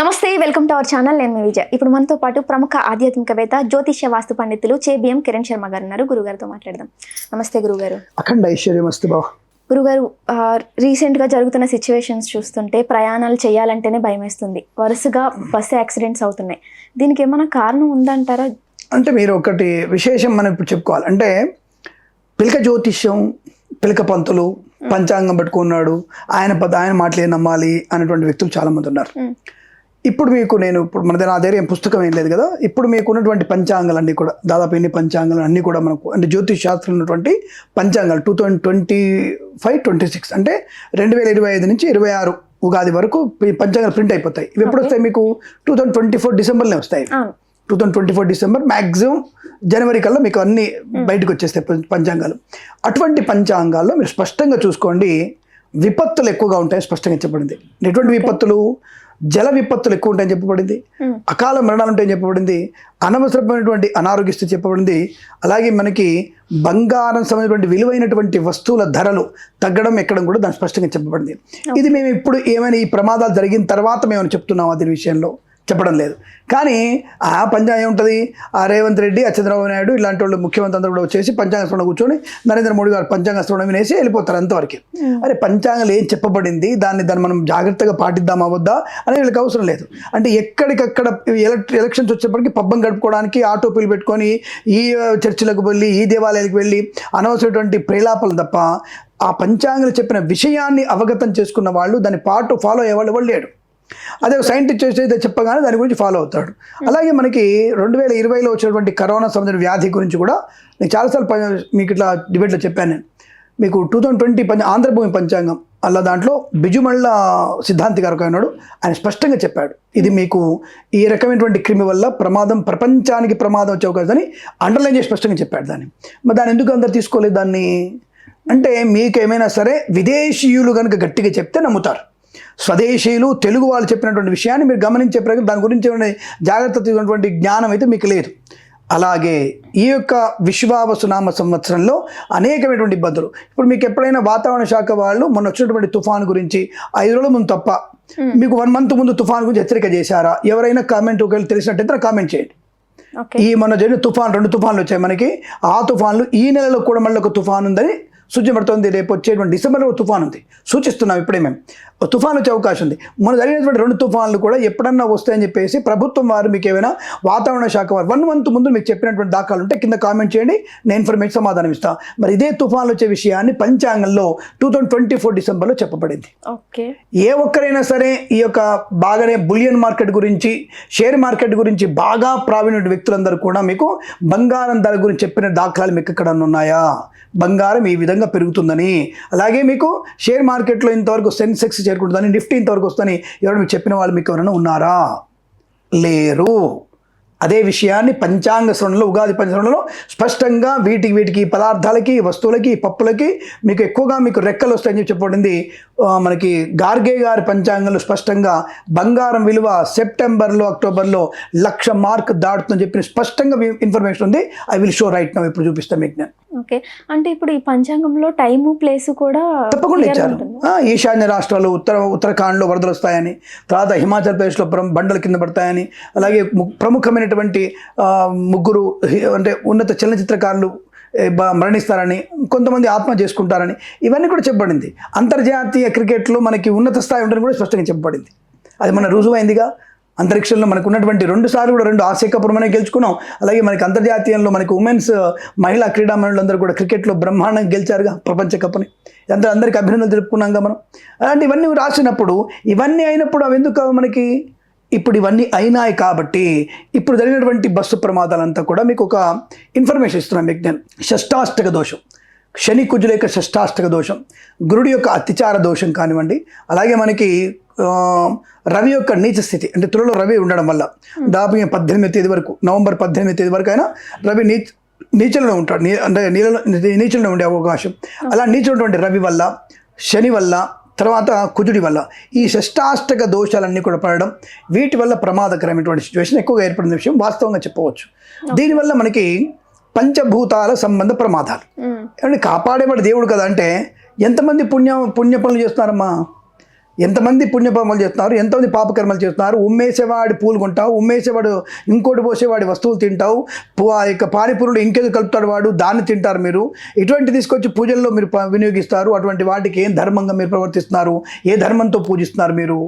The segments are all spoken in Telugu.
నమస్తే, వెల్కమ్ టు అవర్ ఛానల్. నేను మీ విజయ్. ఇప్పుడు మనతో పాటు ప్రముఖ ఆధ్యాత్మికవేత్త జ్యోతిష్య వాస్తు పండితులు చేబిఎం కిరణ్ శర్మ గారు ఉన్నారు. గురుగారితో మాట్లాడదాం. నమస్తే గురుగారు. అఖండ ఐశ్వర్యమస్తు బావ. గురుగారు, రీసెంట్గా జరుగుతున్న సిచ్యువేషన్స్ చూస్తుంటే ప్రయాణాలు చేయాలంటేనే భయం వేస్తుంది. వరుసగా బస్సు యాక్సిడెంట్స్ అవుతున్నాయి. దీనికి ఏమైనా కారణం ఉందంటారా? అంటే మీరు ఒకటి విశేషం మనం ఇప్పుడు చెప్పుకోవాలి. అంటే పిలక జ్యోతిష్యం, పిలక పంతులు, పంచాంగం పట్టుకున్నాడు, ఆయన మాటలే నమ్మాలి అనేటువంటి వ్యక్తులు చాలామంది ఉన్నారు. ఇప్పుడు మీకు మన నా దగ్గర ఏం పుస్తకం ఏం లేదు కదా, ఇప్పుడు మీకు ఉన్నటువంటి పంచాంగాలు అన్నీ కూడా దాదాపు ఎన్ని పంచాంగాలు అన్నీ కూడా మనకు అంటే జ్యోతిష్ శాస్త్రం ఉన్నటువంటి పంచాంగాలు 2025-26 అంటే 2025 నుంచి 26 ఉగాది వరకు పంచాంగాలు ప్రింట్ అయిపోతాయి. ఇవి ఎప్పుడు వస్తాయి? మీకు 2024 డిసెంబర్లో వస్తాయి. 2024 డిసెంబర్, మ్యాక్సిమం జనవరి కల్లా మీకు అన్ని బయటకు వచ్చేస్తాయి పంచాంగాలు. అటువంటి పంచాంగాల్లో మీరు స్పష్టంగా చూసుకోండి, విపత్తులు ఎక్కువగా ఉంటాయి స్పష్టంగా చెప్పబడింది. ఎటువంటి విపత్తులు? జల విపత్తులు ఎక్కువ ఉంటాయని చెప్పబడింది, అకాల మరణాలు ఉంటాయని చెప్పబడింది, అనవసరమైనటువంటి అనారోగ్య స్థితి చెప్పబడింది. అలాగే మనకి బంగారం సంబంధించినటువంటి విలువైనటువంటి వస్తువుల ధరలు తగ్గడం ఎక్కడం కూడా దాని స్పష్టంగా చెప్పబడింది. ఇది మేము ఇప్పుడు ఏమైనా ఈ ప్రమాదాలు జరిగిన తర్వాత మేము చెప్తున్నాం, దీని విషయంలో చెప్పడం లేదు. కానీ ఆ పంచాంగం ఏముంటుంది? ఆ రేవంత్ రెడ్డి, చంద్రబాబు నాయుడు ఇలాంటి వాళ్ళు ముఖ్యమంత్రి అందరూ కూడా వచ్చేసి పంచాంగ శ్రవణం కూర్చొని నరేంద్ర మోడీ గారు పంచాంగ శ్రవణం వినేసి వెళ్ళిపోతారు అంతవరకు. అరే పంచాంగాలు ఏం చెప్పబడింది, దాన్ని మనం జాగ్రత్తగా పాటిద్దామా వద్దా అనేది వీళ్ళకి అవసరం లేదు. అంటే ఎక్కడికక్కడ ఎలక్షన్స్ వచ్చేప్పటికి పబ్బం గడుపుకోవడానికి ఆటోపీలు పెట్టుకొని ఈ చర్చిలకు వెళ్ళి ఈ దేవాలయాలకు వెళ్ళి అనవసరమైనటువంటి ప్రేలాపలు తప్ప ఆ పంచాంగాలు చెప్పిన విషయాన్ని అవగతం చేసుకున్న వాళ్ళు దాన్ని ఫాలో అయ్యేవాళ్ళు ఎవరు లేడు. అదే సైంటిస్ట్ చేస్తే చెప్పగానే దాని గురించి ఫాలో అవుతాడు. అలాగే మనకి 2020లో వచ్చినటువంటి కరోనా సంబంధించిన వ్యాధి గురించి కూడా నేను చాలాసార్లు మీకు ఇట్లా డిబేట్లో చెప్పాను. నేను మీకు 2020 ఆంధ్రభూమి పంచాంగం అలా దాంట్లో బిజుమళ్ళ సిద్ధాంతి గారు ఉన్నాడు, ఆయన స్పష్టంగా చెప్పాడు, ఇది మీకు ఈ రకమైనటువంటి క్రిమి వల్ల ప్రమాదం, ప్రపంచానికి ప్రమాదం వచ్చే అవకాశాన్ని అండర్లైన్ చేసి స్పష్టంగా చెప్పాడు. మరి దాన్ని ఎందుకు అందరు తీసుకోలేదు దాన్ని? అంటే మీకు ఏమైనా సరే విదేశీయులు కనుక గట్టిగా చెప్తే నమ్ముతారు. స్వదేశీయులు తెలుగు వాళ్ళు చెప్పినటువంటి విషయాన్ని మీరు గమనించే ప్రకారం దాని గురించి జాగ్రత్త తీసుకున్నటువంటి జ్ఞానం అయితే మీకు లేదు. అలాగే ఈ యొక్క విశ్వావసునామ సంవత్సరంలో అనేకమైనటువంటి ఇబ్బందులు. ఇప్పుడు మీకు ఎప్పుడైనా వాతావరణ శాఖ వాళ్ళు మొన్న వచ్చినటువంటి తుఫాను గురించి 5 రోజుల ముందు తప్ప మీకు 1 మంత్ ముందు తుఫాను గురించి హెచ్చరిక చేశారా? ఎవరైనా కామెంట్ ఒకవేళ తెలిసినట్టయితే కామెంట్ చేయండి. ఈ మొన్న జరిగిన 2 తుఫాన్లు వచ్చాయి మనకి. ఆ తుఫాన్లు ఈ నెలలో కూడా మళ్ళీ ఒక తుఫాను ఉందని సూచించబడుతుంది. రేపు వచ్చేటువంటి డిసెంబర్లో తుఫాన్ ఉంది, సూచిస్తున్నాం ఇప్పుడే మేము. తుఫాన్ వచ్చే అవకాశం ఉంది. మన జరిగినటువంటి 2 తుఫాన్లు కూడా ఎప్పుడన్నా వస్తాయని చెప్పేసి ప్రభుత్వం వారు మీకు ఏమైనా వాతావరణ శాఖ వారు 1 మంత్ ముందు మీకు చెప్పినటువంటి దాఖలు ఉంటే కింద కామెంట్ చేయండి, నేను ఇన్ఫర్మేషన్ సమాధానం ఇస్తాను. మరి ఇదే తుఫాన్లు వచ్చే విషయాన్ని పంచాంగంలో 2024 డిసెంబర్లో చెప్పబడింది. ఏ ఒక్కరైనా సరే ఈ యొక్క బాగానే బులియన్ మార్కెట్ గురించి, షేర్ మార్కెట్ గురించి బాగా ప్రావీణ్య వ్యక్తులందరూ కూడా మీకు బంగారం ధర గురించి చెప్పిన దాఖలాలు మీకు ఎక్కడ ఉన్నాయా? బంగారం ఈ విధంగా పెరుగుతుందని, అలాగే మీకు షేర్ మార్కెట్లో ఇంతవరకు సెన్సెక్స్ చేరుకుంటుందని, నిఫ్టీ ఇంతవరకు వస్తుందని ఎవరు మీకు చెప్పిన వాళ్ళు మీకు ఎవరైనా ఉన్నారా? లేరు. అదే విషయాన్ని పంచాంగ శ్రవణంలో, ఉగాది పంచాంగంలో స్పష్టంగా వీటికి పదార్థాలకి, వస్తువులకి, పప్పులకి మీకు ఎక్కువగా మీకు రెక్కలు వస్తాయని చెప్పి చెప్పబడింది. మనకి గార్గే గారి పంచాంగంలో స్పష్టంగా బంగారం విలువ సెప్టెంబర్లో, అక్టోబర్లో 1,00,000 మార్క్ దాటుతుందని చెప్పిన స్పష్టంగా ఇన్ఫర్మేషన్ ఉంది. I will show right now. ఇప్పుడు చూపిస్తాను మీకు నేను. ఓకే, అంటే ఇప్పుడు ఈ పంచాంగంలో టైము, ప్లేసు కూడా తప్పకుండా ఇచ్చారు. ఈశాన్య రాష్ట్రాలు, ఉత్తరాఖండ్లో వరదలు వస్తాయని, తర్వాత హిమాచల్ ప్రదేశ్లో బండలు కింద పడతాయని, అలాగే ప్రముఖమైనటువంటి 3 అంటే ఉన్నత చలనచిత్రకారులు మరణిస్తారని, కొంతమంది ఆత్మహత్య చేసుకుంటారని, ఇవన్నీ కూడా చెప్పబడింది. అంతర్జాతీయ క్రికెట్లో మనకి ఉన్నత స్థాయి ఉంటుందని కూడా స్పష్టంగా చెప్పబడింది. అది మన రుజువైందిగా. అంతరిక్షంలో మనకు ఉన్నటువంటి 2 సార్లు కూడా 2 ఆసియా కప్లు మనం గెలుచుకున్నాం. అలాగే మనకి అంతర్జాతీయంలో మనకి ఉమెన్స్ మహిళా క్రీడామణులందరూ కూడా క్రికెట్లో బ్రహ్మాండంగా గెలిచారుగా ప్రపంచ కప్ని. అందరికీ అభినందనలు తెలుపుకున్నాంగా మనం. అలాంటి ఇవన్నీ రాసినప్పుడు, ఇవన్నీ అయినప్పుడు అవి ఎందుకు మనకి? ఇప్పుడు ఇవన్నీ అయినాయి కాబట్టి ఇప్పుడు జరిగినటువంటి బస్సు ప్రమాదాలంతా కూడా మీకు ఒక ఇన్ఫర్మేషన్ ఇస్తున్నాను మీకు నేను. షష్టాష్టక దోషం, శని కుజుల యొక్క షష్టాష్టక దోషం, గురుడి యొక్క అతిచార దోషం కానివ్వండి, అలాగే మనకి రవి యొక్క నీచ స్థితి, అంటే తులలో రవి ఉండడం వల్ల దాదాపు 18వ తేదీ వరకు, నవంబర్ 18వ తేదీ వరకు అయినా రవి నీచలో ఉంటాడు, అంటే నీచలో ఉండే అవకాశం. అలా నీచున్నటువంటి రవి వల్ల, శని వల్ల, తర్వాత కుజుడి వల్ల ఈ షష్టాష్టక దోషాలన్నీ కూడా పడడం, వీటి వల్ల ప్రమాదకరమైనటువంటి సిచ్యువేషన్ ఎక్కువగా ఏర్పడిన విషయం వాస్తవంగా చెప్పవచ్చు. దీనివల్ల మనకి పంచభూతాల సంబంధ ప్రమాదాలు. ఏమంటే కాపాడేవాడు దేవుడు కదా. అంటే ఎంతమంది పుణ్య పనులు చేస్తున్నారమ్మా? ఎంతమంది పుణ్యపాపాలు చేస్తున్నారు, ఎంతమంది పాపకర్మలు చేస్తున్నారు. ఉమ్మేసేవాడి పూలు కొంటావు, ఉమ్మేసేవాడు ఇంకోటి పోసేవాడి వస్తువులు తింటావు, ఆ యొక్క పానీపూరులు ఇంకేదో కలుపుతాడు వాడు, దాన్ని తింటారు మీరు. ఇటువంటి తీసుకొచ్చి పూజల్లో మీరు వినియోగిస్తారు. అటువంటి వాటికి ఏం ధర్మంగా మీరు ప్రవర్తిస్తున్నారు, ఏ ధర్మంతో పూజిస్తున్నారు మీరు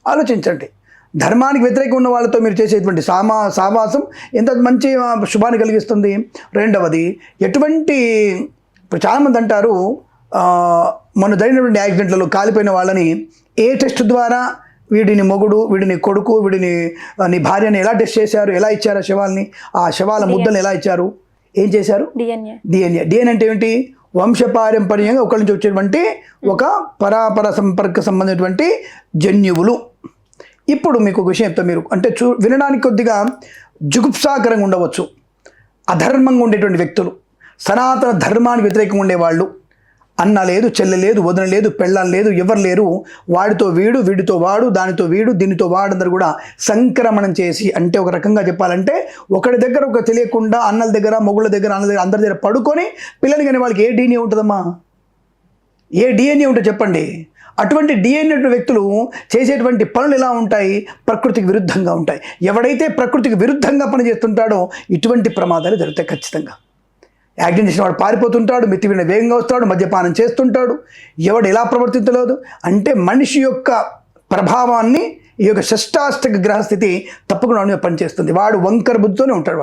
ఆలోచించండి. ధర్మానికి వ్యతిరేకంగా ఉన్న వాళ్ళతో మీరు చేసేటువంటి సావాసం ఎంత మంచి శుభాన్ని కలిగిస్తుంది. రెండవది, ఎటువంటి ఇప్పుడు చాలామంది అంటారు మొన్న జరిగినటువంటి యాక్సిడెంట్లలో కాలిపోయిన వాళ్ళని ఏ టెస్ట్ ద్వారా వీడిని మొగుడు, వీడిని కొడుకు, వీడిని నీ భార్యని ఎలా టెస్ట్ చేశారు, ఎలా ఇచ్చారు ఆ శవాల్ని, ఆ శవాల ముద్దల్ని ఎలా ఇచ్చారు, ఏం చేశారు? డిఎన్ఏ అంటే ఏంటి? వంశపారంపర్యంగా ఒకరి నుంచి వచ్చేటువంటి ఒక పరాపర సంపర్క సంబంధించినటువంటి జన్యువులు. ఇప్పుడు మీకు ఒక విషయం చెప్తా, మీరు అంటే వినడానికి కొద్దిగా జుగుప్సాకరంగా ఉండవచ్చు. అధర్మంగా ఉండేటువంటి వ్యక్తులు, సనాతన ధర్మానికి వ్యతిరేకంగా ఉండేవాళ్ళు, అన్న లేదు, చెల్లె లేదు, వదిన లేదు, పెళ్ళాం లేదు, ఎవరు లేరు, వాడితో వీడు, వీడితో వాడు, దానితో వీడు, దీనితో వాడందరూ కూడా సంక్రమణం చేసి, అంటే ఒక రకంగా చెప్పాలంటే ఒకటి దగ్గర ఒక తెలియకుండా అన్నల దగ్గర, మొగుళ్ళ దగ్గర, అన్నల దగ్గర, అందరి దగ్గర పడుకొని పిల్లలు కానీ వాళ్ళకి ఏ డిఎన్ఏ ఉంటుందమ్మా? ఏ డిఎన్ఏ ఉంటుంది చెప్పండి? అటువంటి డిఎన్ఏ వ్యక్తులు చేసేటువంటి పనులు ఎలా ఉంటాయి? ప్రకృతికి విరుద్ధంగా ఉంటాయి. ఎవడైతే ప్రకృతికి విరుద్ధంగా పనిచేస్తుంటాడో ఇటువంటి ప్రమాదాలు జరుగుతాయి ఖచ్చితంగా. యాక్సిడెంట్ చేసిన వాడు పారిపోతుంటాడు, మితిమీరిన వేగంగా వస్తాడు, మద్యపానం చేస్తుంటాడు, ఎవడు ఎలా ప్రవర్తించలేదు అంటే మనిషి యొక్క ప్రభావాన్ని ఈ యొక్క షష్టాష్టక గ్రహస్థితి తప్పకుండా పనిచేస్తుంది. వాడు వంకర బుద్ధితోనే ఉంటాడు.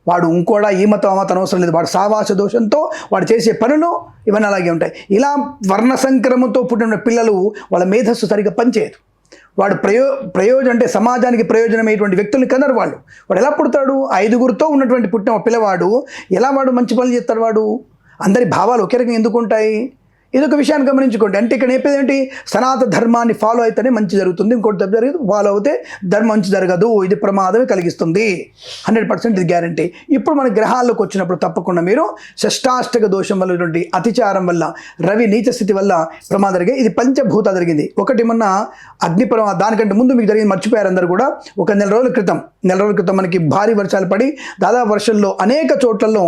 వాడు ఇంకోడా ఈ మతం ఆ మతం అవసరం లేదు. వాడు సావాస దోషంతో వాడు చేసే పనులు ఇవన్నీ అలాగే ఉంటాయి. ఇలా వర్ణ సంక్రమంతో పుట్టిన పిల్లలు వాళ్ళ మేధస్సు సరిగ్గా పనిచేయదు. వాడు ప్రయోజనం అంటే సమాజానికి ప్రయోజనమైనటువంటి వ్యక్తుల్ని కనరు వాళ్ళు. వాడు ఎలా పుడతాడు? 5గురితో ఉన్నటువంటి పుట్టిన పిల్లవాడు ఎలా వాడు మంచి పనులు చేస్తాడు? వాడు అందరి భావాలు ఒకే రకంగా ఎందుకు ఉంటాయి? ఇదొక విషయాన్ని గమనించుకోండి. అంటే ఇక్కడ చెప్పేది ఏంటి? సనాతన ధర్మాన్ని ఫాలో అయితేనే మంచి జరుగుతుంది, ఇంకోటి తప్పు జరగదు. ఫాలో అవుతే ధర్మం మంచి జరగదు, ఇది ప్రమాదమే కలిగిస్తుంది. 100% ఇది గ్యారంటీ. ఇప్పుడు మన గ్రహాల్లోకి వచ్చినప్పుడు తప్పకుండా మీరు షష్టాష్టక దోషం వల్ల, అతిచారం వల్ల, రవి నీచ స్థితి వల్ల ప్రమాదం జరిగే. ఇది పంచభూత జరిగింది. ఒకటి మొన్న అగ్ని ప్రమాదం, దానికంటే ముందు మీకు జరిగింది మర్చిపోయారు అందరూ కూడా. ఒక నెల రోజుల క్రితం మనకి భారీ వర్షాలు పడి దాదాపు వర్షంలో అనేక చోట్లలో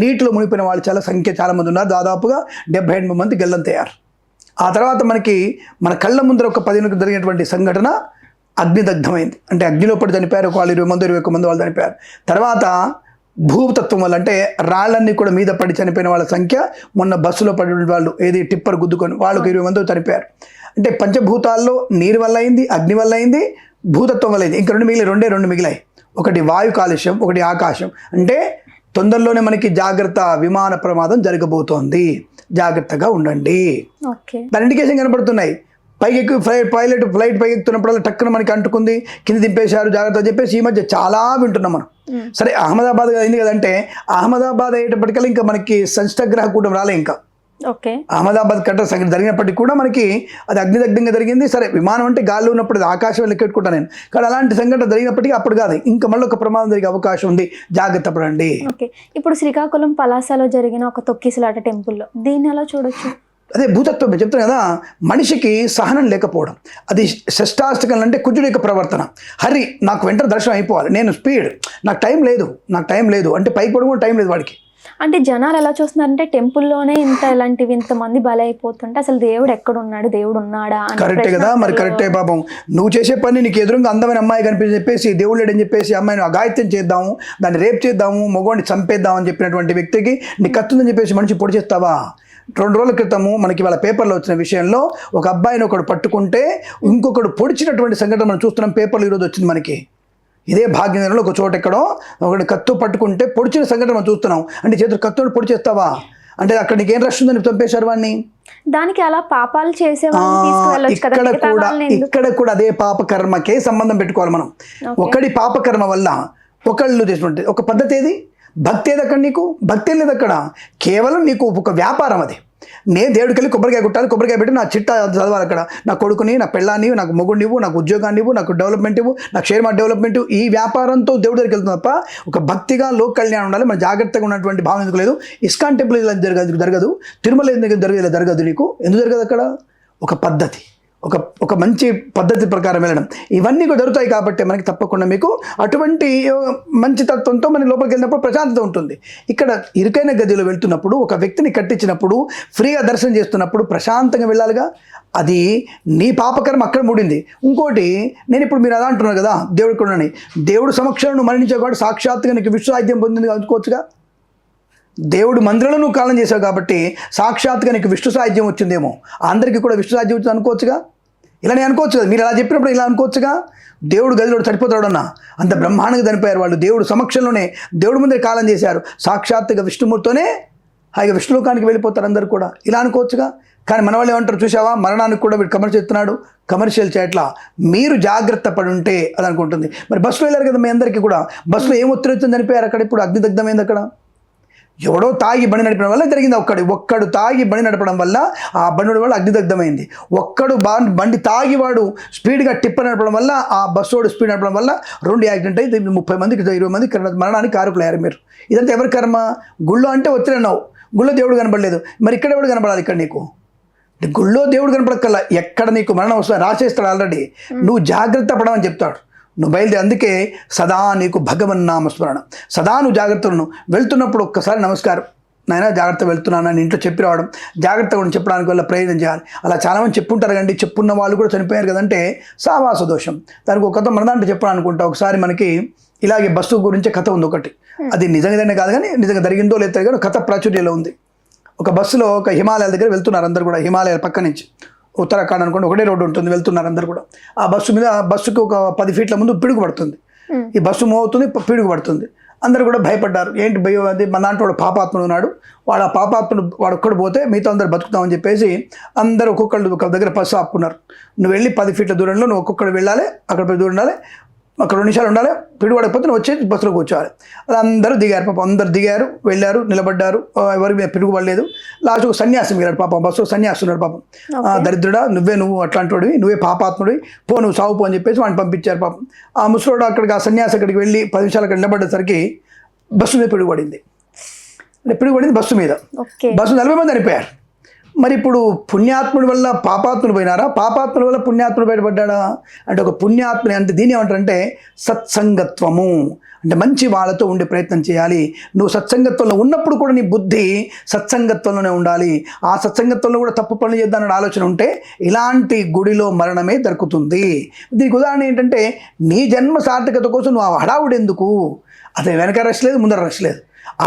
నీటిలో మునిగిపోయిన వాళ్ళు చాలా సంఖ్య చాలామంది ఉన్నారు. దాదాపుగా 78 మంది గల్లంతయ్యారు. ఆ తర్వాత మనకి మన కళ్ళ ముందర ఒక 10 జరిగినటువంటి సంఘటన అగ్నిదగ్ధమైంది. అంటే అగ్నిలో పడి చనిపోయారు ఒక 20 మంది 21 మంది వాళ్ళు చనిపోయారు. తర్వాత భూతత్వం వల్ల అంటే రాళ్ళన్నీ కూడా మీద పడి చనిపోయిన వాళ్ళ సంఖ్య, మొన్న బస్సులో పడిన వాళ్ళు ఏది టిప్పర్ గుద్దుకొని వాళ్ళకు 20 మంది చనిపోయారు. అంటే పంచభూతాల్లో నీరు వల్ల అయింది, అగ్ని వల్ల అయింది, భూతత్వం వల్ల అయింది. ఇంకా రెండు మిగిలాయి. ఒకటి వాయు కాలుష్యం, ఒకటి ఆకాశం. అంటే తొందరలోనే మనకి జాగ్రత్త, విమాన ప్రమాదం జరగబోతోంది, జాగ్రత్తగా ఉండండి. దాని ఇండికేషన్ కనబడుతున్నాయి. పైకి ఫ్లైట్ పైకి ఎక్కుతున్నప్పుడల్లా టక్కున మనకి అంటుకుంది, కింద దింపేశారు, జాగ్రత్త అని చెప్పేసి ఈ మధ్య చాలా వింటున్నాం మనం. సరే అహ్మదాబాద్ అయింది కదంటే, అహ్మదాబాద్ అయ్యేటప్పటికల్లా ఇంకా మనకి సంస్థగ్రహ కూటం రాలే. ఇంకా అహ్మదాబాద్ కట్టర్ సంఘటన జరిగినప్పటికీ కూడా మనకి అది అగ్నిదగ్ధంగా జరిగింది. సరే విమానం అంటే గాల్లో ఉన్నప్పుడు అది ఆకాశం లెక్కెట్టుకుంటాను నేను, కానీ అలాంటి సంఘటన జరిగినప్పటికీ అప్పుడు కాదు, ఇంకా మళ్ళీ ఒక ప్రమాదం జరిగే అవకాశం ఉంది, జాగ్రత్త పడండి. ఇప్పుడు శ్రీకాకుళం పలాసలో జరిగిన ఒక తొక్కిసలాట టెంపుల్లో దీన్ని ఎలా చూడొచ్చు? అదే భూతత్వం చెప్తాను కదా, మనిషికి సహనం లేకపోవడం, అది షష్టాష్టకం అంటే కుజుడి యొక్క ప్రవర్తన. హరి నాకు వెంటనే దర్శనం అయిపోవాలి, నేను స్పీడ్, నాకు టైం లేదు అంటే పైకి పడుకుని టైం లేదు వాడికి. అంటే జనాలు ఎలా చూస్తున్నారంటే టెంపుల్లోనే ఇంతమంది బలైపోతుంటే అసలు దేవుడు ఎక్కడున్నాడు, దేవుడు ఉన్నాడా? కరెక్టే కదా, మరి కరెక్టే. పాపం నువ్వు చేసే పని నీకు ఎదురుగా అందమైన అమ్మాయి కనిపించి చెప్పేసి దేవుడు లేడని చెప్పేసి అమ్మాయిని అఘాయిత్యం చేద్దాము, దాన్ని రేప్ చేద్దాము, మగవాడిని చంపేద్దాం అని చెప్పినటువంటి వ్యక్తికి నీ కత్తుందని చెప్పేసి మనిషి పొడి చేస్తావా? 2 రోజుల క్రితము మనకి వాళ్ళ పేపర్లో వచ్చిన విషయంలో ఒక అబ్బాయిని ఒకడు పట్టుకుంటే ఇంకొకడు పొడిచినటువంటి సంఘటన మనం చూస్తున్నాం. పేపర్లో ఈరోజు వచ్చింది మనకి. ఇదే భాగ్యనగరంలో ఒక చోట ఎక్కడో ఒకటి కత్తు పట్టుకుంటే పొడిచిన సంఘటన మనం చూస్తున్నాం. అంటే చేతులు కత్తుని పొడి చేస్తావా? అంటే అక్కడ నీకేం రష్ ఉందని చంపేశారు వాడిని. దానికి అలా పాపాలు చేసే ఇక్కడ కూడా అదే పాపకర్మకే సంబంధం పెట్టుకోవాలి మనం. ఒకటి పాపకర్మ వల్ల ఒకళ్ళు చేసినట్టు ఒక పద్ధతి ఏది? భక్తి ఏది? అక్కడ నీకు భక్తి లేదు. అక్కడ కేవలం నీకు ఒక వ్యాపారం. అది నేను దేవుడికి వెళ్ళి కొబ్బరికాయ కొట్టాలి, కొబ్బరికాయ పెట్టి నా చిట్టా చదవాలి, అక్కడ నా కొడుకుని, నా పెళ్ళాన్ని, నాకు మొగుడిని ఇవ్వు, నాకు ఉద్యోగాన్ని ఇవ్వు, నాకు డెవలప్మెంట్ ఇవ్వు, నాకు షేర్ మార్కెట్ డెవలప్మెంట్, ఈ వ్యాపారంతో దేవుడి దగ్గరికి వెళ్తుంది తప్ప ఒక భక్తిగా లోక కళ్యాణం ఉండాలి. మన జాగ్రత్తగా ఉన్నటువంటి భావన ఎందుకు లేదు? ఇస్కాన్ టెంపుల్ ఇలా జరగదు, తిరుమల ఎందుకు జరగదు నీకు? ఎందుకు జరగదు? అక్కడ ఒక పద్ధతి, ఒక మంచి పద్ధతి ప్రకారం వెళ్ళడం, ఇవన్నీ కూడా జరుగుతాయి. కాబట్టి మనకి తప్పకుండా మీకు అటువంటి మంచి తత్వంతో మన లోపలికి వెళ్ళినప్పుడు ప్రశాంతత ఉంటుంది. ఇక్కడ ఇరుకైన గదిలో వెళ్తున్నప్పుడు, ఒక వ్యక్తిని కట్టించినప్పుడు, ఫ్రీగా దర్శనం చేస్తున్నప్పుడు ప్రశాంతంగా వెళ్ళాలిగా. అది నీ పాపకర్మ అక్కడ మూడింది. ఇంకోటి, నేను ఇప్పుడు మీరు అలా అంటున్నారు కదా, దేవుడు కూడా దేవుడు సమక్షంలో మరణించేవాడు సాక్షాత్తుగా నీకు విశ్వసాధ్యం పొందింది అనుకోవచ్చుగా. దేవుడు మందిరంలో నువ్వు కాలం చేసావు కాబట్టి సాక్షాత్తుగా నీకు విష్ణు సాహిత్యం వచ్చిందేమో, అందరికీ కూడా విష్ణు సాహిత్యం వచ్చింది అనుకోవచ్చుగా. ఇలా నేను అనుకోవచ్చు కదా, మీరు అలా చెప్పినప్పుడు ఇలా అనుకోవచ్చుగా. దేవుడు గదిలో చనిపోతాడన్నా, అంత బ్రహ్మాండంగా చనిపోయారు వాళ్ళు. దేవుడు సమక్షంలోనే దేవుడి ముందే కాలం చేశారు. సాక్షాత్తుగా విష్ణుమూర్తితోనే హాయిగా విష్ణులోకానికి వెళ్ళిపోతారు అందరు కూడా, ఇలా అనుకోవచ్చుగా. కానీ మన వాళ్ళు ఏమంటారు చూసావా, మరణానికి కూడా వీడు కమర్షియల్ చెప్తున్నాడు, కమర్షియల్ చేయట్లా. మీరు జాగ్రత్త పడి ఉంటే అది అనుకుంటుంది. మరి బస్సులో వెళ్ళారు కదా మీ అందరికీ కూడా, బస్సులో ఏం ఒత్తిడి వచ్చింది చనిపోయారు అక్కడ. ఇప్పుడు అగ్నిదగ్ధమైంది అక్కడ. ఎవడో తాగి బండి నడపడం వల్ల జరిగింది. ఒక్కడు తాగి బండి నడపడం వల్ల ఆ బండి వల్ల అగ్నిదగ్ధమైంది. ఒక్కడు బండి తాగి వాడు స్పీడ్గా టిప్పర్ నడపడం వల్ల, ఆ బస్సోడు స్పీడ్ నడపడం వల్ల 2 యాక్సిడెంట్ అయితే 30 మందికి 20 మందికి మరణానికి కారకులయ్యారు మీరు. ఇదంతా ఎవరి కర్మ? గుళ్ళో అంటే ఒత్తిడి అన్నావు, గుళ్ళో దేవుడు కనపడలేదు, మరి ఇక్కడ ఎవడు కనపడాలి? ఇక్కడ నీకు గుళ్ళో దేవుడు కనపడక్కల్లా, ఎక్కడ నీకు మరణం వస్తుంది రాసేస్తాడు ఆల్రెడీ. నువ్వు జాగ్రత్త పడమని చెప్తాడు. నువ్వు బయలుదేరి, అందుకే సదా నీకు భగవన్నామస్మరణ, సదా నువ్వు జాగ్రత్తలను వెళ్తున్నప్పుడు ఒక్కసారి నమస్కారం నాయన జాగ్రత్త వెళ్తున్నాను అని ఇంట్లో చెప్పి రావడం, జాగ్రత్తగా కూడా చెప్పడానికి వల్ల ప్రయోజనం చేయాలి. అలా చాలామంది చెప్పుంటారు కండి, చెప్పున్న వాళ్ళు కూడా చనిపోయారు కదంటే సావాస దోషం. దానికి ఒక కథ మన దాంట్లో చెప్పాను అనుకుంటా. ఒకసారి మనకి ఇలాగే బస్సు గురించే కథ ఉంది ఒకటి, అది నిజంగానే కాదు కానీ నిజంగా జరిగిందో లేదో కానీ కథ ప్రాచుర్యంలో ఉంది. ఒక బస్సులో ఒక హిమాలయాల దగ్గర వెళ్తున్నారు అందరు కూడా, హిమాలయాల పక్క నుంచి ఉత్తరాఖండ్ అనుకోండి, ఒకటే రోడ్డు ఉంటుంది, వెళ్తున్నారు అందరు కూడా. ఆ బస్సు మీద, బస్సుకి ఒక 10 ఫీట్ల ముందు పిడుగు పడుతుంది. ఈ బస్సు మూవ్ అవుతుంది, పిడుగు పడుతుంది. అందరూ కూడా భయపడ్డారు. ఏంటి భయం? అది మన దాంట్లో వాడు పాపాత్ముడు ఉన్నాడు, వాడు ఆ పాపాత్ముడు వాడు ఒక్కడు పోతే మిగతా అందరు బతుకుతామని చెప్పేసి అందరూ ఒక్కొక్కళ్ళు ఒక దగ్గర బస్సు ఆపుకున్నారు. నువ్వు వెళ్ళి 10 ఫీట్ల దూరంలో నువ్వు ఒక్కొక్కడు వెళ్ళాలి, అక్కడ పోయి దూరం ఉండాలి, అక్కడ 2 నిమిషాలు ఉండాలి, పిడుగు పడకపోతే నువ్వు వచ్చేసి బస్సులో కూర్చోవాలి. అలా అందరూ దిగారు పాపం, అందరు దిగారు, వెళ్ళారు, నిలబడ్డారు, ఎవరి మీద పిడుగు పడలేదు. లాస్ట్ ఒక సన్యాసం మిగిలాడు పాపం, బస్సులో సన్యాసి ఉన్నాడు పాపం. దరిద్రుడా నువ్వు అట్లాంటి నువ్వే పాపాత్ముడివి, నువ్వు సాగు పో అని చెప్పేసి వాడిని పంపించారు పాపం. ఆ ముసలోడు అక్కడికి, ఆ సన్యాసి అక్కడికి వెళ్ళి 10 నిమిషాలు అక్కడ నిలబడేసరికి బస్సు మీద పిడుగు పడింది. బస్సు మీద. బస్సు 40 మంది చనిపోయారు. మరి ఇప్పుడు పుణ్యాత్ముడి వల్ల పాపాత్ముడు పోయినారా, పాపాత్ముడి వల్ల పుణ్యాత్ముడు బయటపడ్డా? అంటే ఒక పుణ్యాత్ముని అంటే దీని ఏమంటారంటే సత్సంగత్వము, అంటే మంచి వాళ్ళతో ఉండే ప్రయత్నం చేయాలి. నువ్వు సత్సంగత్వంలో ఉన్నప్పుడు కూడా నీ బుద్ధి సత్సంగత్వంలోనే ఉండాలి. ఆ సత్సంగత్వంలో కూడా తప్పు పనులు చేద్దామనే ఆలోచన ఉంటే ఇలాంటి గుడిలో మరణమే దొరుకుతుంది. దీనికి ఉదాహరణ ఏంటంటే, నీ జన్మ సార్థకత కోసం నువ్వు ఆ హడావుడు ఎందుకు? అతను వెనక రష్ లేదు, ముందర రష్ లేదు,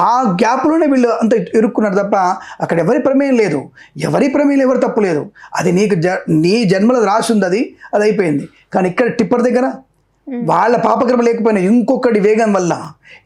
ఆ గ్యాప్లోనే వీళ్ళు అంత ఇరుక్కున్నారు తప్ప అక్కడ ఎవరి ప్రమేయం లేదు, ఎవరి ప్రమేయం ఎవరు తప్పు లేదు. అది నీ జన్మలో రాసి ఉంది, అది అయిపోయింది. కానీ ఇక్కడ టిప్పర్ దగ్గర వాళ్ళ పాపకర్మ లేకపోయినా ఇంకొకటి వేగం వల్ల,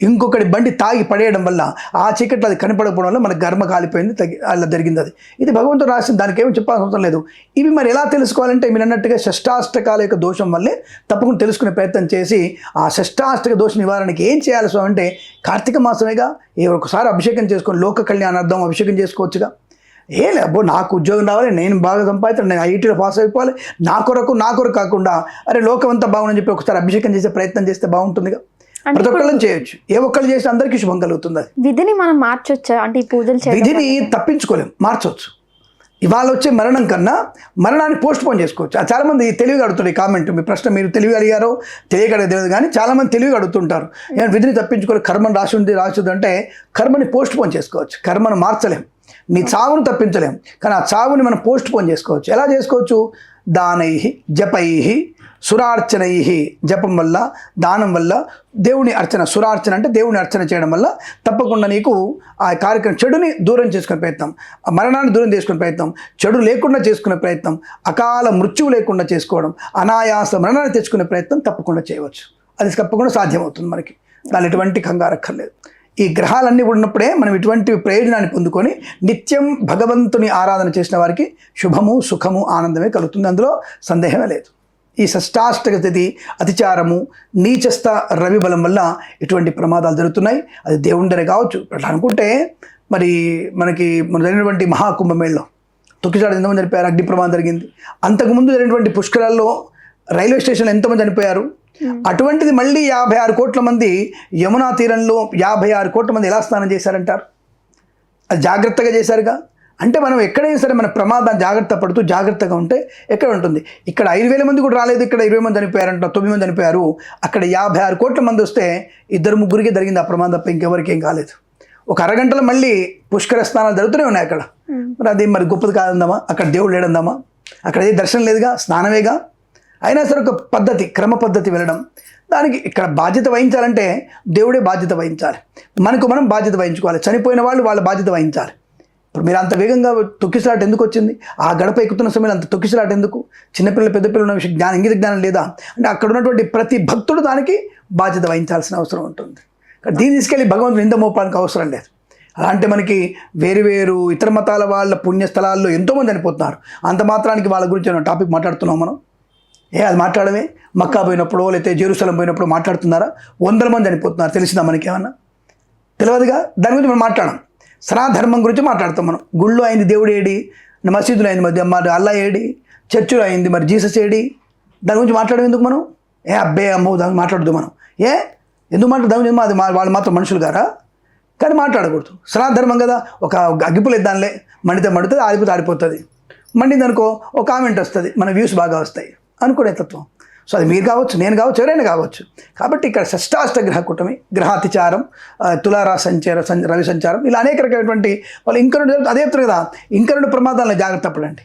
ఇంకొకటి బండి తాగి పడేయడం వల్ల, ఆ చీకట్లో అది కనపడకపోవడం వల్ల మన గర్మ కాలిపోయింది, అలా జరిగింది. ఇది భగవంతుడు రాసింది, దానికి ఏమి చెప్పాల్సిన అవసరం లేదు. ఇవి మరి ఎలా తెలుసుకోవాలంటే మీరు అన్నట్టుగా షష్టాష్టకాల యొక్క దోషం వల్లే తప్పకుండా తెలుసుకునే ప్రయత్నం చేసి, ఆ షష్టాష్టక దోష నివారణకి ఏం చేయాల్సి అంటే, కార్తీక మాసమేగా, ఒకసారి అభిషేకం చేసుకొని లోక కళ్యాణార్థం అభిషేకం చేసుకోవచ్చుగా. అబ్బో నాకు ఉద్యోగం రావాలి, నేను బాగా సంపాదించాలి, నేను ఐటీలో పాస్ అయిపోవాలి, నా కొరకు కాకుండా అరే లోకం అంతా బాగుందని చెప్పి ఒకసారి అభిషేకం చేసే ప్రయత్నం చేస్తే బాగుంటుందిగా. ప్రతి ఒక్కళ్ళని చేయొచ్చు, ఏ ఒక్కళ్ళు చేస్తే అందరికీ శుభం కలుగుతుంది. విధిని మనం మార్చొచ్చా? అంటే ఈ పూజలు విధిని తప్పించుకోలేం, మార్చవచ్చు. ఇవాళ వచ్చే మరణం కన్నా మరణాన్ని పోస్ట్ పోన్ చేసుకోవచ్చు. చాలామంది తెలివిగా అడుగుతారు. ఈ కామెంట్, మీ ప్రశ్న మీరు తెలివిగా అడిగారో తెలియక తెలియదు కానీ చాలామంది తెలివిగా అడుగుతుంటారు. నేను విధిని తప్పించుకోవాలి, కర్మను రాసి అంటే కర్మని పోస్ట్ పోన్ చేసుకోవచ్చు. కర్మను మార్చలేం, నీ చావును తప్పించలేం, కానీ ఆ చావుని మనం పోస్ట్ పోన్ చేసుకోవచ్చు. ఎలా చేసుకోవచ్చు? దానై జపై సురార్చనై, జపం వల్ల, దానం వల్ల, దేవుని అర్చన. సురార్చన అంటే దేవుని అర్చన చేయడం వల్ల తప్పకుండా నీకు ఆ కార్యక్రమం, చెడుని దూరం చేసుకునే ప్రయత్నం, మరణాన్ని దూరం చేసుకునే ప్రయత్నం, చెడు లేకుండా చేసుకునే ప్రయత్నం, అకాల మృత్యువు లేకుండా చేసుకోవడం, అనాయాస మరణాన్ని తెచ్చుకునే ప్రయత్నం తప్పకుండా చేయవచ్చు. అది తప్పకుండా సాధ్యమవుతుంది మనకి, దాని ఎటువంటి కంగారక్కర్లేదు. ఈ గ్రహాలన్నీ ఉన్నప్పుడే మనం ఇటువంటి ప్రయోజనాన్ని పొందుకొని నిత్యం భగవంతుని ఆరాధన చేసిన వారికి శుభము, సుఖము, ఆనందమే కలుగుతుంది, అందులో సందేహమే లేదు. ఈ షష్టాష్టక స్థితి, అతిచారము, నీచస్థ రవి బలం వల్ల ఇటువంటి ప్రమాదాలు జరుగుతున్నాయి. అది దేవుండరే కావచ్చు. అట్లా అనుకుంటే మరి మనకి జరిగినటువంటి మహాకుంభమేళలో తొక్కిసాడు ఎంతమంది చనిపోయారు, అగ్ని ప్రమాదం జరిగింది. అంతకుముందు జరిగినటువంటి పుష్కరాల్లో రైల్వే స్టేషన్లో ఎంతమంది చనిపోయారు. అటువంటిది మళ్ళీ 56 కోట్ల మంది యమునా తీరంలో 56 కోట్ల మంది ఎలా స్నానం చేశారంటారు? అది జాగ్రత్తగా చేశారుగా. అంటే మనం ఎక్కడైనా సరే మన ప్రమాదాన్ని జాగ్రత్త పడుతూ జాగ్రత్తగా ఉంటే ఎక్కడ ఉంటుంది. ఇక్కడ 5,000 మంది కూడా రాలేదు, ఇక్కడ 20 మంది చనిపోయారంట, 9 మంది చనిపోయారు. అక్కడ 56 కోట్ల మంది వస్తే 2-3కే జరిగింది ఆ ప్రమాదం తప్ప ఇంకెవరికి ఏం కాలేదు. ఒక అరగంటలో మళ్ళీ పుష్కర స్నానాలు జరుగుతూనే ఉన్నాయి అక్కడ. మరి అది మరి గొప్పది కాదందామా? అక్కడ దేవుడు లేడందామా? అక్కడ ఏ దర్శనం లేదుగా, స్నానమేగా. అయినా సరే ఒక పద్ధతి, క్రమ పద్ధతి వెళ్ళడం. దానికి ఇక్కడ బాధ్యత వహించాలంటే దేవుడే బాధ్యత వహించాలి, మనకు మనం బాధ్యత వహించుకోవాలి. చనిపోయిన వాళ్ళు వాళ్ళ బాధ్యత వహించాలి. ఇప్పుడు మీరు అంత వేగంగా తొక్కిసలాట ఎందుకు వచ్చింది? ఆ గడప ఎక్కుతున్న సమయంలో అంత తొక్కిసలాట ఎందుకు? చిన్నపిల్లలు పెద్ద పిల్లలు ఉన్న విషయం జ్ఞానం, ఇంగిత జ్ఞానం లేదా అంటే అక్కడ ఉన్నటువంటి ప్రతి భక్తుడు దానికి బాధ్యత వహించాల్సిన అవసరం ఉంటుంది. దీన్ని తీసుకెళ్ళి భగవంతుడు నింద మోపానికి అవసరం లేదు. అలాంటి మనకి వేరు ఇతర మతాల వాళ్ళ పుణ్యస్థలాల్లో ఎంతోమంది చనిపోతున్నారు. అంత మాత్రానికి వాళ్ళ గురించి టాపిక్ మాట్లాడుతున్నాం మనం. అది మాట్లాడమే. మక్కా పోయినప్పుడు లేకపోతే జెరూసలం పోయినప్పుడు మాట్లాడుతున్నారా? 100 మంది చనిపోతున్నారు. తెలిసిందా మనకి ఏమన్నా? తెలియదుగా. దాని గురించి మనం మాట్లాడం. సనాధర్మం గురించి మాట్లాడతాం మనం. గుళ్ళు అయింది దేవుడు ఏడి, మసీదులు అయింది మరి అల్లా ఏడి, చర్చిలో అయింది మరి జీసస్ ఏడి. దాని గురించి మాట్లాడడం ఎందుకు మనం? అబ్బే అమ్మో దాని మాట్లాడదు మనం. ఎందుకు మాట్లాడదాం? అది వాళ్ళు మాత్రం మనుషులు గారా? కానీ మాట్లాడకూడదు. సనాధర్మం కదా. ఒక అగ్గిపులు ఇద్దాంలే, మండితే మండుతుంది, ఆడిపోతే ఆడిపోతుంది. మండింది అనుకో ఒక కామెంట్ వస్తుంది, మన వ్యూస్ బాగా వస్తాయి అనుకునే తత్వం. సో అది మీరు కావచ్చు, నేను కావచ్చు, ఎవరైనా కావచ్చు. కాబట్టి ఇక్కడ షష్టాష్ట గ్రహ కూటమి, గ్రహాతిచారం, తులారా రవి సంచారం, ఇలా అనేక రకమైనటువంటి వాళ్ళు ఇంకా అదే చెప్తారు కదా, ఇంకా 2 ప్రమాదాలను జాగ్రత్త పడండి.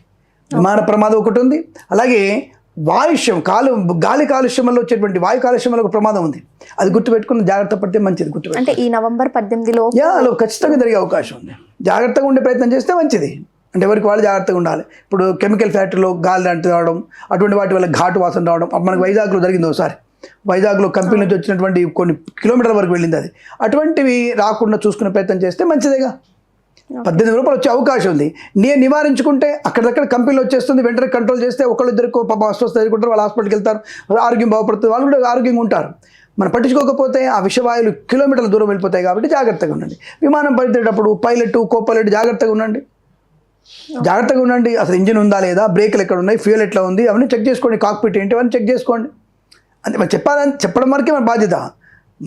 విమాన ప్రమాదం ఒకటి ఉంది, అలాగే వాయుష్యం గాలి కాలుష్యం వల్ల వచ్చేటువంటి వాయు కాలుష్యం వల్ల ఒక ప్రమాదం ఉంది. అది గుర్తుపెట్టుకుని జాగ్రత్త పడితే మంచిది. గుర్తుపెట్టు. అంటే ఈ నవంబర్ 18లో ఖచ్చితంగా జరిగే అవకాశం ఉంది. జాగ్రత్తగా ఉండే ప్రయత్నం చేస్తే మంచిది. అంటే ఎవరికి వాళ్ళు జాగ్రత్తగా ఉండాలి. ఇప్పుడు కెమికల్ ఫ్యాక్టరీలో గాలి అంటు రావడం, అటువంటి వాటి వల్ల ఘాటు వాసన రావడం. మనకు వైజాగ్లో జరిగింది ఒకసారి. వైజాగ్లో కంపెనీ నుంచి వచ్చినటువంటి కొన్ని కిలోమీటర్ల వరకు వెళ్ళింది అది. అటువంటివి రాకుండా చూసుకునే ప్రయత్నం చేస్తే మంచిదేగా. 18 రూపాయలు వచ్చే అవకాశం ఉంది. నేను నివారించుకుంటే అక్కడిదక్కడ కంపెనీలు వచ్చేస్తుంది, వెంటనే కంట్రోల్ చేస్తే ఒకళ్ళిద్దరికో అస్వస్థ ఎదుర్కొంటారు, వాళ్ళు హాస్పిటల్కి వెళ్తారు, ఆరోగ్యం బాగుపడుతుంది, వాళ్ళు కూడా ఆరోగ్యంగా ఉంటారు. మనం పట్టించుకోకపోతే ఆ విషవాయువులు కిలోమీటర్ల దూరం వెళ్ళిపోతాయి. కాబట్టి జాగ్రత్తగా ఉండండి. విమానం పడితేటప్పుడు పైలట్, కో-పైలట్ జాగ్రత్తగా ఉండండి. అసలు ఇంజిన్ ఉందా లేదా, బ్రేకులు ఎక్కడ ఉన్నాయి, ఫ్యూయల్ ఎట్లా ఉంది, అవన్నీ చెక్ చేసుకోండి. కాక్పిట్ ఏంటి అవన్నీ చెక్ చేసుకోండి. అంటే మనం చెప్పడం వరకే మన బాధ్యత.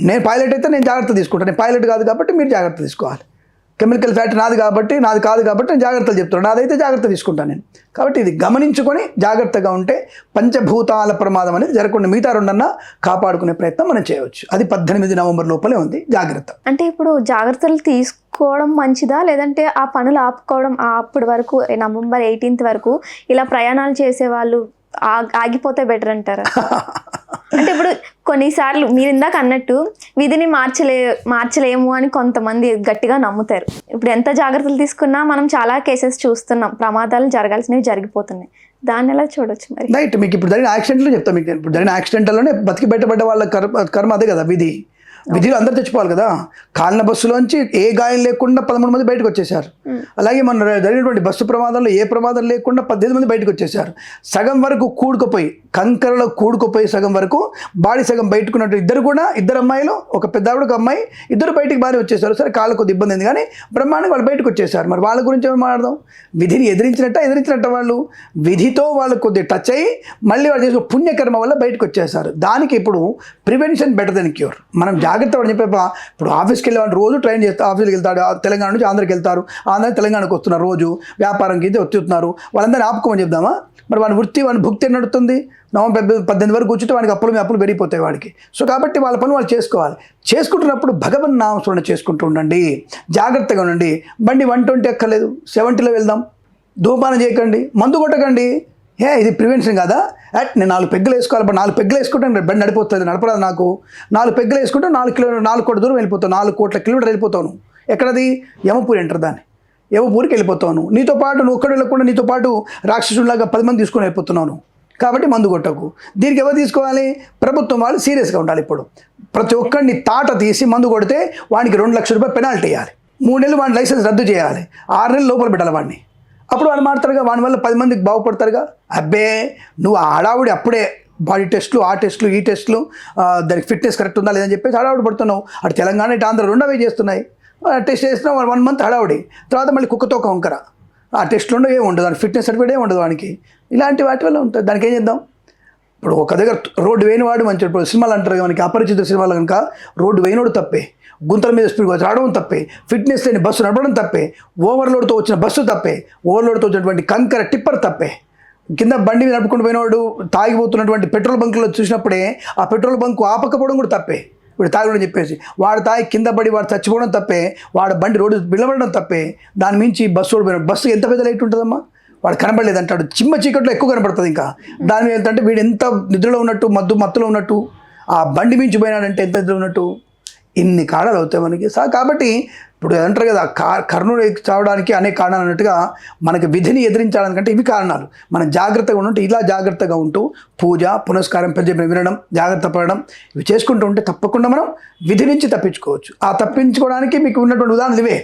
నేను పైలట్ అయితే నేను జాగ్రత్త తీసుకుంటాను. నేను పైలట్ కాదు కాబట్టి మీరు జాగ్రత్త తీసుకోవాలి. కెమికల్ ఫ్యాక్టరీ నాది కాదు కాబట్టి నేను జాగ్రత్తలు చెప్తున్నాను. నాదైతే జాగ్రత్త తీసుకుంటాను నేను. కాబట్టి ఇది గమనించుకొని జాగ్రత్తగా ఉంటే పంచభూతాల ప్రమాదం అనేది జరగకుండా మిగతా 2 కాపాడుకునే ప్రయత్నం మనం చేయవచ్చు. అది 18 నవంబర్ లోపలే ఉంది. జాగ్రత్త అంటే ఇప్పుడు జాగ్రత్తలు తీసుకోవడం మంచిదా, లేదంటే ఆ పనులు ఆపుకోవడం అప్పటి వరకు నవంబర్ 18 వరకు ఇలా ప్రయాణాలు చేసేవాళ్ళు ఆగిపోతే బెటర్ అంటారా? అంటే ఇప్పుడు కొన్నిసార్లు మీరు ఇందాక అన్నట్టు విధిని మార్చలేము అని కొంతమంది గట్టిగా నమ్ముతారు. ఇప్పుడు ఎంత జాగ్రత్తలు తీసుకున్నా మనం చాలా కేసెస్ చూస్తున్నాం, ప్రమాదాలు జరగాల్సినవి జరిగిపోతున్నాయి. దాన్ని ఎలా చూడొచ్చు మరి? రైట్. మీకు ఇప్పుడు జరిగిన యాక్సిడెంట్లో చెప్తాను. మీకు ఇప్పుడు జరిగిన యాక్సిడెంట్లోనే బతికి బయటపడ్డ వాళ్ళ కర్మ అదే కదా. విధిలో అందరూ తెచ్చుకోవాలి కదా. కాలిన బస్సులోంచి ఏ గాయం లేకుండా 13 మంది బయటకు వచ్చేసారు. అలాగే మన జరిగినటువంటి బస్సు ప్రమాదంలో ఏ ప్రమాదం లేకుండా 18 మంది బయటకు వచ్చేసారు. సగం వరకు కూడుకుపోయి, కంకరలో కూడుకుపోయి సగం వరకు బాడీ సగం బయటకున్నట్టు ఇద్దరు అమ్మాయిలు, ఒక పెద్దావిడ, ఒక అమ్మాయి, ఇద్దరు బయటికి బాగానే వచ్చేసారు. సరే కాళ్ళకు కొద్ది ఇబ్బంది అయింది కానీ బ్రహ్మాండంగా వాళ్ళు బయటకు వచ్చేసారు. మరి వాళ్ళ గురించి ఏమైనా మాట్లాడదాం? విధిని ఎదిరించినట్ట వాళ్ళు విధితో వాళ్ళు కొద్దిగా టచ్ అయ్యి మళ్ళీ వాళ్ళు చేసిన పుణ్యకర్మ వల్ల బయటకు వచ్చేసారు. దానికి ఇప్పుడు ప్రివెన్షన్ బెటర్ దెన్ క్యూర్. మనం జాగ్రత్త పడి చెప్పే ఇప్పుడు ఆఫీస్కి వెళ్ళేవాళ్ళు రోజు ట్రైన్ చేస్తే ఆఫీస్కి వెళ్తాడు. తెలంగాణ నుంచి ఆంధ్రకి వెళ్తారు, ఆంధ్ర తెలంగాణకు వస్తున్నారు, రోజు వ్యాపారంకి అయితే వచ్చుతున్నారు. వాళ్ళందరినీ ఆపుకోమని చెప్దామా? మరి వాడి వృత్తి, వాడి భుక్తి నడుస్తుంది. నవంబర్ 18 వరకు కూర్చుంటే వాడికి అప్పులు పెరిగిపోతాయి వాడికి. సో కాబట్టి వాళ్ళ పని వాళ్ళు చేసుకోవాలి. చేసుకుంటున్నప్పుడు భగవన్ నామస్మరణ చేసుకుంటూ ఉండండి. జాగ్రత్తగా ఉండండి. బండి 120 ఎక్కర్లేదు, 70లో వెళ్దాం. ధూమపానం చేయకండి, మందు కొట్టకండి. ఇది ప్రివెన్షన్ కాదా? నేను 4 పెగ్గులు వేసుకోవాలి. 4 పెగ్గులు వేసుకుంటాను, బండి నడిపోతుంది, నడపరాదు నాకు. 4 పెగ్గులు వేసుకుంటే 4 కోట్ల దూరం వెళ్ళిపోతావు, 4 కోట్ల కిలోమీటర్ వెళ్ళిపోతావు. ఎక్కడది? యమపూరి అంటారు దాన్ని. యమపూరికి వెళ్ళిపోతావు. నీతో పాటు నువ్వు ఒక్కడు వెళ్ళకుండా నీతో పాటు రాక్షసుడిలాగా 10 మంది తీసుకొని వెళ్ళిపోతున్నావు. కాబట్టి మందు కొట్టకు. దీనికి ఎవరు తీసుకోవాలి? ప్రభుత్వం వాళ్ళు సీరియస్గా ఉండాలి. ఇప్పుడు ప్రతి ఒక్కరిని తాట తీసి మందు కొడితే వాడికి 2 లక్షల రూపాయలు పెనాల్టీ వేయాలి. 3 నెలలు వాడి లైసెన్స్ రద్దు చేయాలి. 6 నెలలు లోపల పెట్టాలి వాడిని. అప్పుడు వాడు మాడతారుగా, వాడి వల్ల 10 మందికి బాగుపడతారుగా. అబ్బే నువ్వు హడావుడి అప్పుడే బాడీ టెస్టులు, ఆ టెస్టులు, ఈ టెస్టులు, దానికి ఫిట్నెస్ కరెక్ట్ ఉందా లేదని చెప్పేసి హడావుడి పడుతున్నావు. అటు తెలంగాణ ఇటు ఆంధ్ర 2 అవే చేస్తున్నాయి. టెస్ట్ చేసినా 1 మంత్ హడావుడి, తర్వాత మళ్ళీ కుక్కతో ఒక వంకర. ఆ టెస్టులు ఉండవు, ఏమి ఉండదు, దాని ఫిట్నెస్ సర్టిఫికేట్ ఏమి ఉండదు వానికి. ఇలాంటి వాటి వల్ల ఉంటుంది. దానికి ఏం చేద్దాం? ఇప్పుడు ఒక దగ్గర రోడ్డు వేయనివాడు మంచి, ఇప్పుడు సినిమాలు అంటారు కదా మనకి అపరిచిత సినిమాలు కనుక, రోడ్డు వేయనోడు తప్పే, గుంతల మీద స్పీడ్గా రావడం తప్పే, ఫిట్నెస్ లేని బస్సు నడపడం తప్పే, ఓవర్లోడ్తో వచ్చిన బస్సు తప్పే, ఓవర్లోడ్తో వచ్చినటువంటి కంకర టిప్పర్ తప్పే, కింద బండి మీద నడుపుకుంటూ పోయినవాడు తాగిపోతున్నటువంటి పెట్రోల్ బంకులో చూసినప్పుడే ఆ పెట్రోల్ బంకు ఆపకపోవడం కూడా తప్పే. ఇప్పుడు తాగడం చెప్పేసి వాడు తాగి కింద పడి వాడు చచ్చిపోవడం తప్పే, వాడు బండి రోడ్డు బిళ్ళబడడం తప్పే. దాని మించి బస్సు ఓడిపోయినాడు, బస్సు ఎంత పెద్ద లైట్ ఉంటుందమ్మా, వాడు కనబడలేదు అంటాడు, చిమ్మ చీకట్లో ఎక్కువ కనబడుతుంది. ఇంకా దాని మీద ఏంటంటే వీడు ఎంత నిద్రలో ఉన్నట్టు, మత్తులో ఉన్నట్టు, ఆ బండి మించి పోయినాడంటే ఎంత నిద్రలో ఉన్నట్టు, ఇన్ని కారణాలు అవుతాయి మనకి. కాబట్టి ఇప్పుడు అంటారు కదా, కర్ణుడు చావడానికి అనేక కారణాలు అన్నట్టుగా మనకి విధిని ఎదిరించాలనుకంటే ఇవి కారణాలు. మనం జాగ్రత్తగా ఉంటే ఇలా జాగ్రత్తగా ఉంటూ పూజ పునస్కారం పెద్ద వినడం, జాగ్రత్త పడడం, ఇవి చేసుకుంటూ ఉంటే తప్పకుండా మనం విధి నుంచి తప్పించుకోవచ్చు. ఆ తప్పించుకోవడానికి మీకు ఉన్నటువంటి ఉదాహరణలు ఇవే.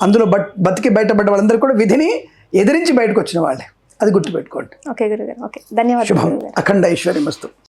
అందులో బతికి బయటపడ్డ వాళ్ళందరూ కూడా విధిని ఎదిరించి బయటకు వచ్చిన వాళ్ళే, అది గుర్తుపెట్టుకోండి. ఓకే గురుగారు, ఓకే ధన్యవాదాలు. శుభం. అఖండ ఐశ్వర్యమస్తు.